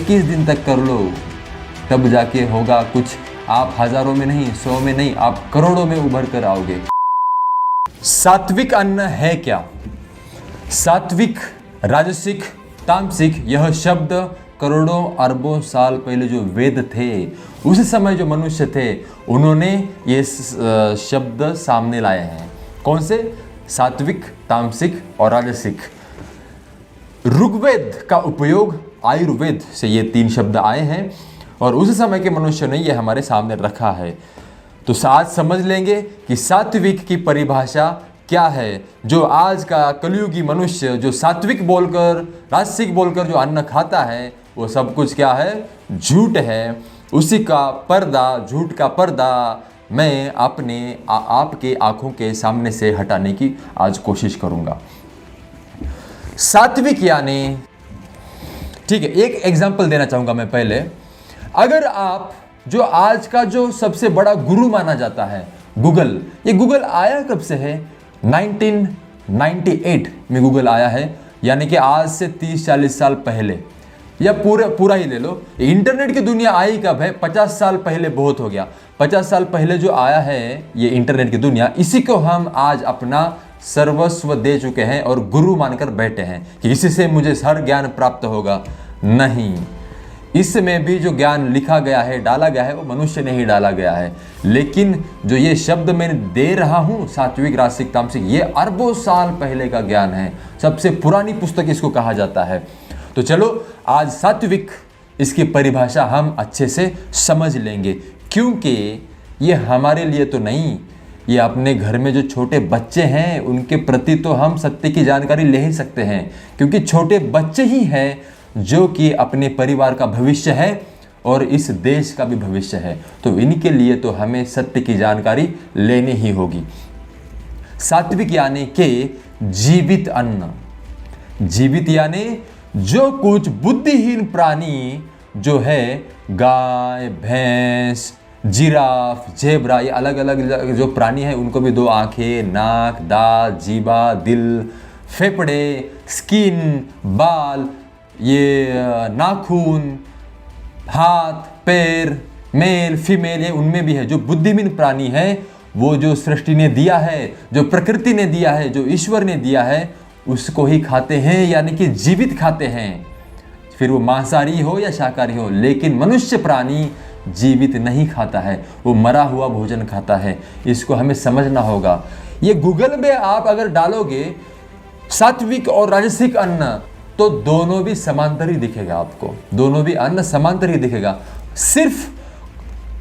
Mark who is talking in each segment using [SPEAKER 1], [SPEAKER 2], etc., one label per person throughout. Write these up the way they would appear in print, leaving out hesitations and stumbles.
[SPEAKER 1] 21 दिन तक कर लो, तब जाके होगा कुछ। आप हजारों में नहीं, 100 में नहीं, आप करोड़ों में उभर कर आओगे। सात्विक अन्न है क्या? सात्विक, राजसिक, तामसिक, यह शब्द करोड़ों अरबों साल पहले जो वेद थे, उस समय जो मनुष्य थे, उन्होंने ये शब्द सामने लाए हैं। कौन से? सात्विक, तामसिक और राजसिक। ऋग्वेद का उपयोग आयुर्वेद से ये 3 शब्द आए हैं और उस समय के मनुष्य ने ये हमारे सामने रखा है। तो आज समझ लेंगे कि सात्विक की परिभाषा क्या है। जो आज का कलयुगी मनुष्य जो सात्विक बोलकर, राजसिक बोलकर जो अन्न खाता है, वो सब कुछ क्या है? झूठ है। उसी का पर्दा, झूठ का पर्दा मैं आपके आंखों के सामने से हटाने की आज कोशिश करूंगा। सात्विक यानी, ठीक है, एक एग्जांपल देना चाहूंगा मैं पहले। अगर आप जो आज का जो सबसे बड़ा गुरु माना जाता है गूगल, ये गूगल आया कब से है? 1998 में गूगल आया है, यानी कि आज से 30-40 साल पहले, या पूरा ही ले लो। इंटरनेट की दुनिया आई कब है? 50 साल पहले बहुत हो गया। 50 साल पहले जो आया है ये इंटरनेट की दुनिया, इसी को हम आज अपना सर्वस्व दे चुके हैं और गुरु मानकर बैठे हैं कि इसी से मुझे हर ज्ञान प्राप्त होगा। नहीं, इसमें भी जो ज्ञान लिखा गया है, डाला गया है, वो मनुष्य ने ही डाला गया है। लेकिन जो ये शब्द मैं दे रहा हूँ, सात्विक, राजसिक, तामसिक, ये अरबों साल पहले का ज्ञान है। सबसे पुरानी पुस्तक इसको कहा जाता है। तो चलो आज सात्विक, इसकी परिभाषा हम अच्छे से समझ लेंगे, क्योंकि ये हमारे लिए तो नहीं, ये अपने घर में जो छोटे बच्चे हैं उनके प्रति तो हम सत्य की जानकारी ले ही सकते हैं, क्योंकि छोटे बच्चे ही हैं जो कि अपने परिवार का भविष्य है और इस देश का भी भविष्य है। तो इनके लिए तो हमें सत्य की जानकारी लेनी ही होगी। सात्विक यानी कि जीवित अन्न। जीवित यानी जो कुछ बुद्धिहीन प्राणी जो है, गाय, भैंस, जिराफ, जेब्रा, ये अलग अलग जो प्राणी हैं, उनको भी 2 आंखें, नाक, दांत, जीवा, दिल, फेफड़े, स्किन, बाल, ये नाखून, हाथ, पैर, मेल, फीमेल, ये उनमें भी है। जो बुद्धिमान प्राणी है, वो जो सृष्टि ने दिया है, जो प्रकृति ने दिया है, जो ईश्वर ने दिया है, उसको ही खाते हैं, यानी कि जीवित खाते हैं। फिर वो मांसाहारी हो या शाकाहारी हो। लेकिन मनुष्य प्राणी जीवित नहीं खाता है, वो मरा हुआ भोजन खाता है। इसको हमें समझना होगा। ये गूगल में आप अगर डालोगे सात्विक और राजसिक अन्न, तो दोनों भी समांतर ही दिखेगा आपको, दोनों भी अन्न समांतर ही दिखेगा। सिर्फ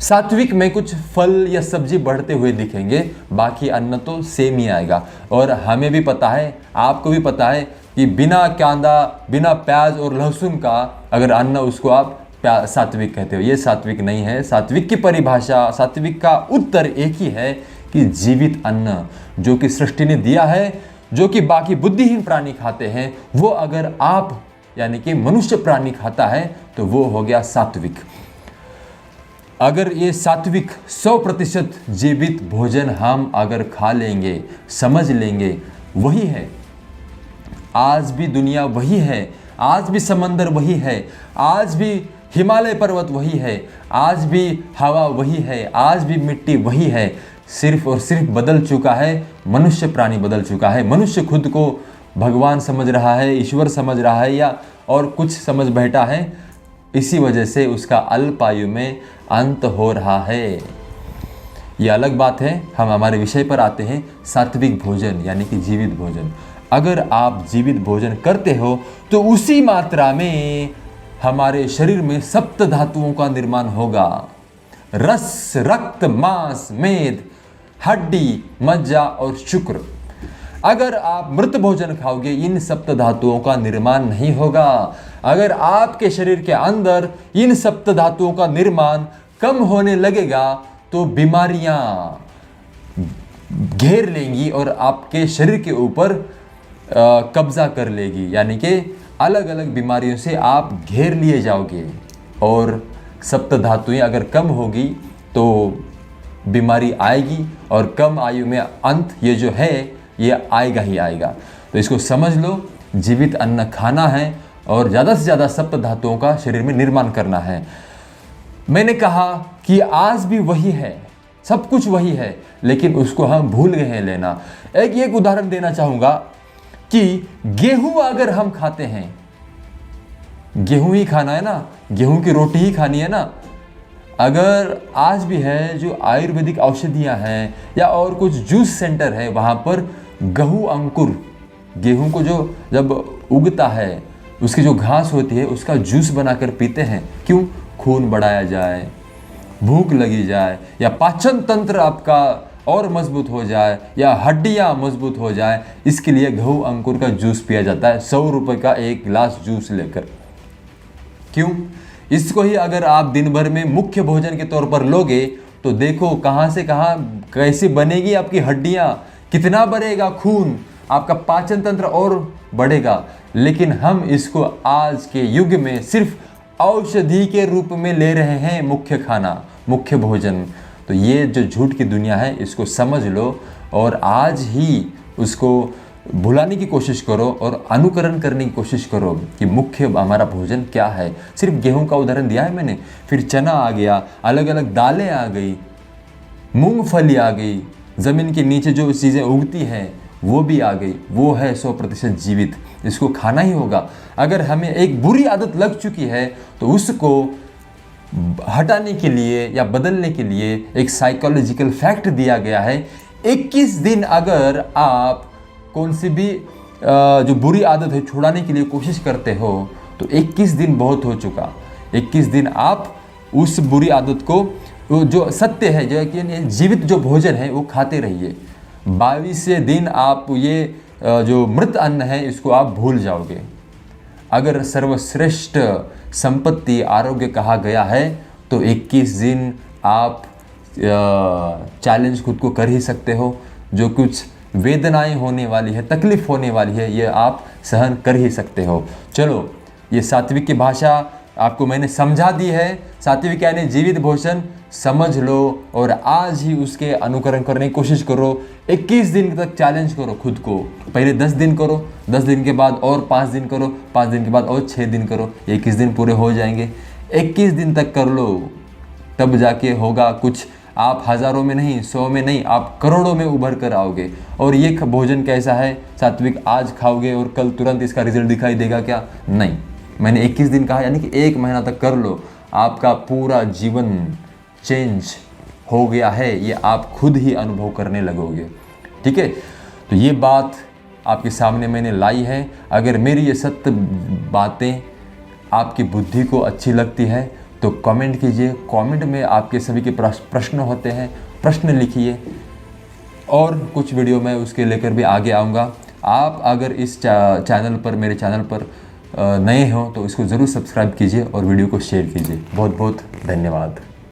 [SPEAKER 1] सात्विक में कुछ फल या सब्जी बढ़ते हुए दिखेंगे, बाकी अन्न तो सेम ही आएगा। और हमें भी पता है, आपको भी पता है कि बिना कांदा, बिना प्याज और लहसुन का अगर अन्न, उसको आप सात्विक कहते हो। ये सात्विक नहीं है। सात्विक की परिभाषा, सात्विक का उत्तर एक ही है कि जीवित अन्न जो कि सृष्टि ने दिया है, जो कि बाकी बुद्धिहीन प्राणी खाते हैं, वो अगर आप यानी कि मनुष्य प्राणी खाता है तो वो हो गया सात्विक। अगर ये सात्विक 100% जीवित भोजन हम अगर खा लेंगे, समझ लेंगे, वही है। आज भी दुनिया वही है, आज भी समंदर वही है, आज भी हिमालय पर्वत वही है, आज भी हवा वही है, आज भी मिट्टी वही है। सिर्फ और सिर्फ बदल चुका है, मनुष्य प्राणी बदल चुका है। मनुष्य खुद को भगवान समझ रहा है, ईश्वर समझ रहा है, या और कुछ समझ बैठा है। इसी वजह से उसका अल्पायु में अंत हो रहा है। ये अलग बात है। हम हमारे विषय पर आते हैं, सात्विक भोजन यानी कि जीवित भोजन। अगर आप जीवित भोजन करते हो तो उसी मात्रा में हमारे शरीर में सप्त धातुओं का निर्माण होगा। रस, रक्त, मांस, मेद, हड्डी, मज्जा और शुक्र। अगर आप मृत भोजन खाओगे, इन सप्त धातुओं का निर्माण नहीं होगा। अगर आपके शरीर के अंदर इन सप्त धातुओं का निर्माण कम होने लगेगा तो बीमारियां घेर लेंगी और आपके शरीर के ऊपर कब्जा कर लेगी, यानी कि अलग अलग बीमारियों से आप घेर लिए जाओगे। और सप्त धातुएं अगर कम होगी तो बीमारी आएगी और कम आयु में अंत ये जो है ये आएगा ही आएगा। तो इसको समझ लो, जीवित अन्न खाना है और ज़्यादा से ज़्यादा सप्त धातुओं का शरीर में निर्माण करना है। मैंने कहा कि आज भी वही है, सब कुछ वही है, लेकिन उसको हम भूल गए हैं लेना। एक उदाहरण देना चाहूँगा कि गेहूं अगर हम खाते हैं, गेहूं ही खाना है ना, गेहूं की रोटी ही खानी है ना, अगर आज भी है जो आयुर्वेदिक औषधियाँ हैं या और कुछ जूस सेंटर है, वहाँ पर गहू अंकुर, गेहूं को जो जब उगता है उसकी जो घास होती है उसका जूस बनाकर पीते हैं। क्यों? खून बढ़ाया जाए, भूख लगी जाए, या पाचन तंत्र आपका और मजबूत हो जाए, या हड्डियां मजबूत हो जाए, इसके लिए गेहूं अंकुर का जूस पिया जाता है 100 रुपये का एक गिलास जूस लेकर। क्यों? इसको ही अगर आप दिन भर में मुख्य भोजन के तौर पर लोगे तो देखो कहाँ से कहाँ कैसी बनेगी आपकी हड्डियाँ, कितना बढ़ेगा खून, आपका पाचन तंत्र और बढ़ेगा। लेकिन हम इसको आज के युग में सिर्फ औषधि के रूप में ले रहे हैं, मुख्य खाना, मुख्य भोजन। तो ये जो झूठ की दुनिया है इसको समझ लो और आज ही उसको भुलाने की कोशिश करो और अनुकरण करने की कोशिश करो कि मुख्य हमारा भोजन क्या है। सिर्फ गेहूं का उदाहरण दिया है मैंने, फिर चना आ गया, अलग अलग दालें आ गई, मूंगफली आ गई, ज़मीन के नीचे जो चीज़ें उगती हैं वो भी आ गई, वो है 100% जीवित, इसको खाना ही होगा। अगर हमें एक बुरी आदत लग चुकी है तो उसको हटाने के लिए या बदलने के लिए एक साइकोलॉजिकल फैक्ट दिया गया है। 21 दिन अगर आप कौन सी भी जो बुरी आदत है छुड़ाने के लिए कोशिश करते हो तो 21 दिन बहुत हो चुका। 21 दिन आप उस बुरी आदत को, जो सत्य है, जो कि जीवित जो भोजन है वो खाते रहिए। 22वें दिन आप ये जो मृत अन्न है इसको आप भूल जाओगे। अगर सर्वश्रेष्ठ संपत्ति आरोग्य कहा गया है तो 21 दिन आप चैलेंज खुद को कर ही सकते हो। जो कुछ वेदनाएं होने वाली है, तकलीफ होने वाली है, ये आप सहन कर ही सकते हो। चलो, ये सात्विक की भाषा आपको मैंने समझा दी है। सात्विक यानी जीवित भोजन समझ लो और आज ही उसके अनुकरण करने की कोशिश करो। 21 दिन तक चैलेंज करो खुद को। पहले 10 दिन करो, 10 दिन के बाद और 5 दिन करो, 5 दिन के बाद और 6 दिन करो, 21 दिन पूरे हो जाएंगे। 21 दिन तक कर लो, तब जाके होगा कुछ। आप हज़ारों में नहीं, 100 में नहीं, आप करोड़ों में उभर कर आओगे। और ये भोजन कैसा है सात्विक, आज खाओगे और कल तुरंत इसका रिजल्ट दिखाई देगा क्या? नहीं, मैंने 21 दिन कहा, यानी कि 1 महीना तक कर लो। आपका पूरा जीवन चेंज हो गया है, ये आप खुद ही अनुभव करने लगोगे। ठीक है, तो ये बात आपके सामने मैंने लाई है। अगर मेरी ये सत्य बातें आपकी बुद्धि को अच्छी लगती है तो कमेंट कीजिए। कमेंट में आपके सभी के प्रश्न होते हैं, प्रश्न लिखिए और कुछ वीडियो में उसके लेकर भी आगे आऊँगा। आप अगर इस चैनल पर, मेरे चैनल पर नए हो तो इसको ज़रूर सब्सक्राइब कीजिए और वीडियो को शेयर कीजिए। बहुत बहुत धन्यवाद।